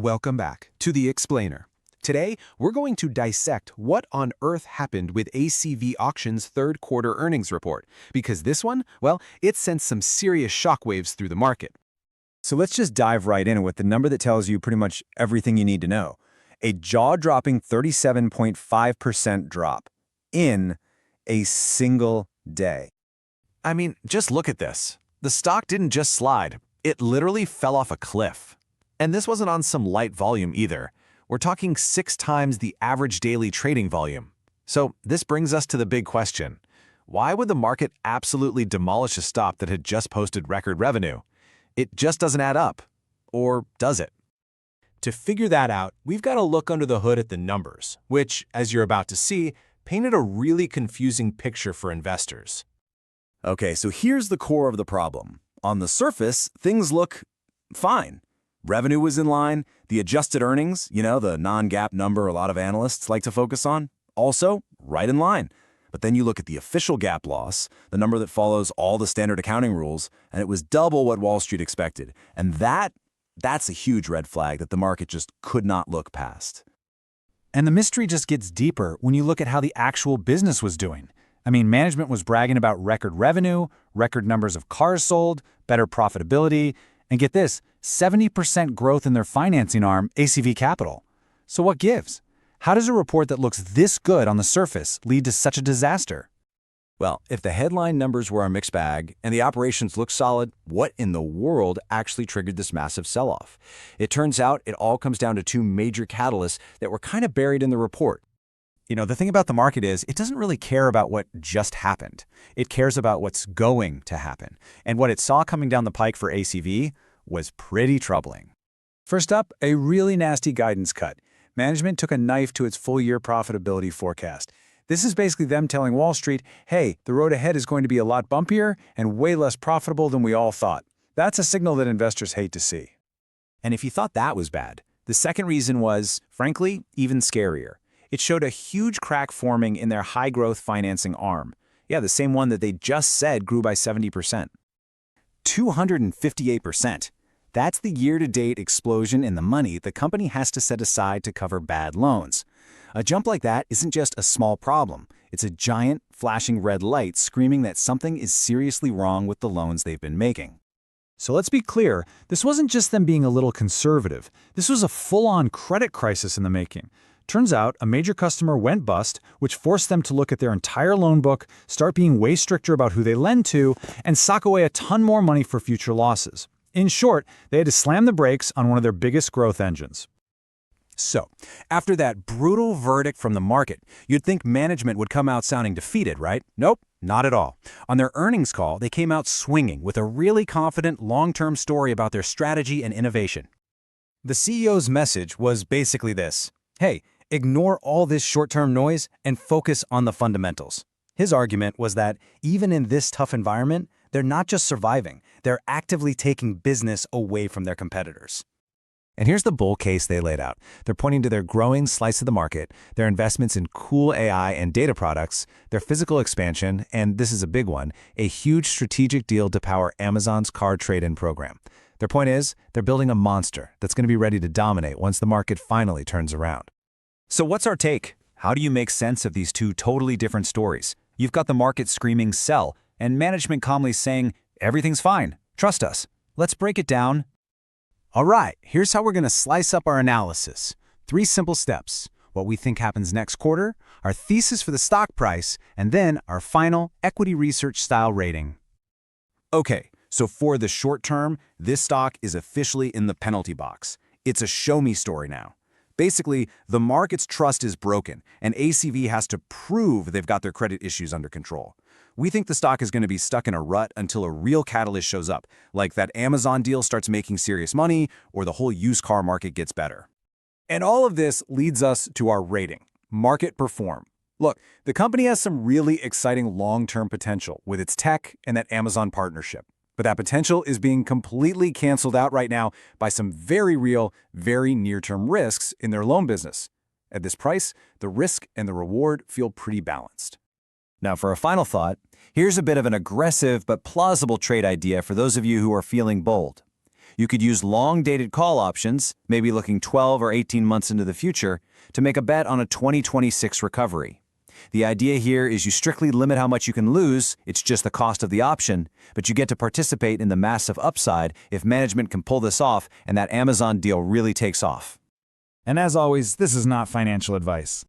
Welcome back to The Explainer. Today, we're going to dissect what on earth happened with ACV Auctions' third quarter earnings report, because this one, well, it sent some serious shockwaves through the market. So let's just dive right in with the number that tells you pretty much everything you need to know. A jaw-dropping 37.5% drop in a single day. I mean, just look at this. The stock didn't just slide. It literally fell off a cliff. And this wasn't on some light volume either. We're talking 6 times the average daily trading volume. So this brings us to the big question. Why would the market absolutely demolish a stock that had just posted record revenue? It just doesn't add up. Or does it? To figure that out, we've got to look under the hood at the numbers, which, as you're about to see, painted a really confusing picture for investors. Okay, so here's the core of the problem. On the surface, things look fine. Revenue was in line, the adjusted earnings, the non-GAAP number a lot of analysts like to focus on, also right in line. But then you look at the official GAAP loss, the number that follows all the standard accounting rules, and it was double what Wall Street expected. And that's a huge red flag that the market just could not look past. And the mystery just gets deeper when you look at how the actual business was doing. I mean, management was bragging about record revenue, record numbers of cars sold, better profitability, and get this, 70% growth in their financing arm, ACV Capital. So what gives? How does a report that looks this good on the surface lead to such a disaster? Well, if the headline numbers were a mixed bag and the operations look solid, what in the world actually triggered this massive sell-off? It turns out it all comes down to 2 major catalysts that were kind of buried in the report. The thing about the market is it doesn't really care about what just happened. It cares about what's going to happen. And what it saw coming down the pike for ACV was pretty troubling. First up, a really nasty guidance cut. Management took a knife to its full-year profitability forecast. This is basically them telling Wall Street, hey, the road ahead is going to be a lot bumpier and way less profitable than we all thought. That's a signal that investors hate to see. And if you thought that was bad, the second reason was, frankly, even scarier. It showed a huge crack forming in their high-growth financing arm. Yeah, the same one that they just said grew by 70%. 258%. That's the year-to-date explosion in the money the company has to set aside to cover bad loans. A jump like that isn't just a small problem. It's a giant, flashing red light screaming that something is seriously wrong with the loans they've been making. So let's be clear, this wasn't just them being a little conservative. This was a full-on credit crisis in the making. Turns out, a major customer went bust, which forced them to look at their entire loan book, start being way stricter about who they lend to, and sock away a ton more money for future losses. In short, they had to slam the brakes on one of their biggest growth engines. So, after that brutal verdict from the market, you'd think management would come out sounding defeated, right? Nope, not at all. On their earnings call, they came out swinging with a really confident long-term story about their strategy and innovation. The CEO's message was basically this: hey, ignore all this short-term noise and focus on the fundamentals. His argument was that even in this tough environment, they're not just surviving, they're actively taking business away from their competitors. And here's the bull case they laid out. They're pointing to their growing slice of the market, their investments in cool AI and data products, their physical expansion, and this is a big one, a huge strategic deal to power Amazon's car trade-in program. Their point is, they're building a monster that's going to be ready to dominate once the market finally turns around. So what's our take? How do you make sense of these 2 totally different stories? You've got the market screaming sell, and management calmly saying, everything's fine, trust us. Let's break it down. All right, here's how we're going to slice up our analysis. 3 simple steps: what we think happens next quarter, our thesis for the stock price, and then our final equity research style rating. Okay, so for the short term, this stock is officially in the penalty box. It's a show-me story now. Basically, the market's trust is broken, and ACV has to prove they've got their credit issues under control. We think the stock is going to be stuck in a rut until a real catalyst shows up, like that Amazon deal starts making serious money, or the whole used car market gets better. And all of this leads us to our rating, market perform. Look, the company has some really exciting long-term potential with its tech and that Amazon partnership. But that potential is being completely canceled out right now by some very real, very near-term risks in their loan business. At this price, the risk and the reward feel pretty balanced. Now, for a final thought, here's a bit of an aggressive but plausible trade idea for those of you who are feeling bold. You could use long-dated call options, maybe looking 12 or 18 months into the future, to make a bet on a 2026 recovery. The idea here is you strictly limit how much you can lose, it's just the cost of the option, but you get to participate in the massive upside if management can pull this off and that Amazon deal really takes off. And as always, this is not financial advice.